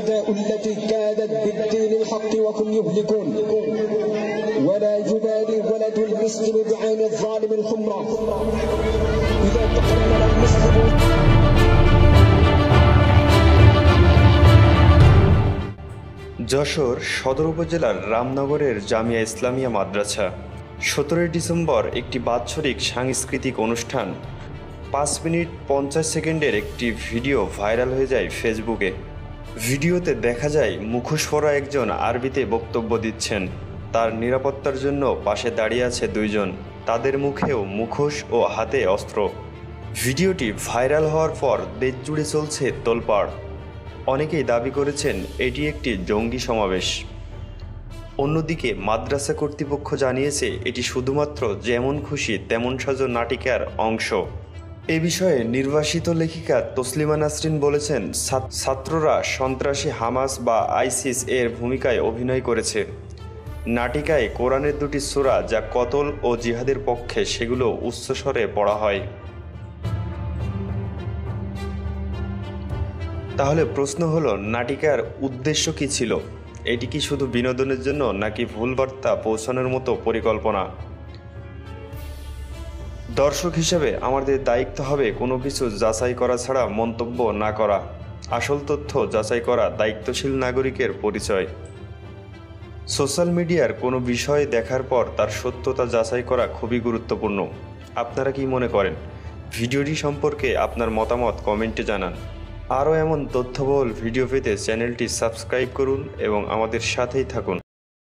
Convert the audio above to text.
الأعداء التي كادت بالدين الحق وهم يهلكون ولا يبالي ولد المسلم بعين الظالم الحمرى إذا تقرر المسلمون। যশোর সদর উপজেলার রামনগরের জামিয়া ইসলামিয়া মাদ্রাসা 17 ডিসেম্বর একটি বাৎসরিক সাংস্কৃতিক অনুষ্ঠান 5 মিনিট 50 সেকেন্ডের একটি ভিডিও ভাইরাল হয়ে যায় ফেসবুকে। ভিডিওতে দেখা যায় মুখোশ পরা একজন আরবিতে বক্তব্য দিচ্ছেন। তার নিরাপত্তার জন্য পাশে দাঁড়িয়ে আছে দুইজন, তাদের মুখেও মুখোশ ও হাতে অস্ত্র। ভিডিওটি ভাইরাল হওয়ার পর দেশ জুড়ে চলছে তোলপাড়। অনেকেই দাবি করেছেন এটি একটি জঙ্গি সমাবেশ। অন্যদিকে মাদ্রাসা কর্তৃপক্ষ জানিয়েছে এটি শুধুমাত্র যেমন খুশি তেমন সাজো নাটিকার অংশ। এ বিষয়ে নির্বাসিত লেখিকা তসলিমা নাসরিন বলেছেন, ছাত্ররা সন্ত্রাসী হামাস বা আইসিস এর ভূমিকায় অভিনয় করেছে। নাটিকায় কোরআনের দুটি সূরা যা কতল ও জিহাদের পক্ষে সেগুলো উচ্চস্বরে পড়া হয়। তাহলে প্রশ্ন হলো, নাটিকার উদ্দেশ্য কী ছিল? এটি কি শুধু বিনোদনের জন্য নাকি ভুল বার্তা পৌঁছানোর মতো পরিকল্পনা? দর্শক হিসেবে আমাদের দায়িত্ব হবে কোনো কিছু যাচাই করা ছাড়া মন্তব্য না করা। আসল তথ্য যাচাই করা দায়িত্বশীল নাগরিকের পরিচয়। সোশ্যাল মিডিয়ার কোনো বিষয় দেখার পর তার সত্যতা যাচাই করা খুবই গুরুত্বপূর্ণ। আপনারা কি মনে করেন? ভিডিওটি সম্পর্কে আপনার মতামত কমেন্টে জানান। আরও এমন তথ্যবহুল ভিডিও পেতে চ্যানেলটি সাবস্ক্রাইব করুন এবং আমাদের সাথেই থাকুন।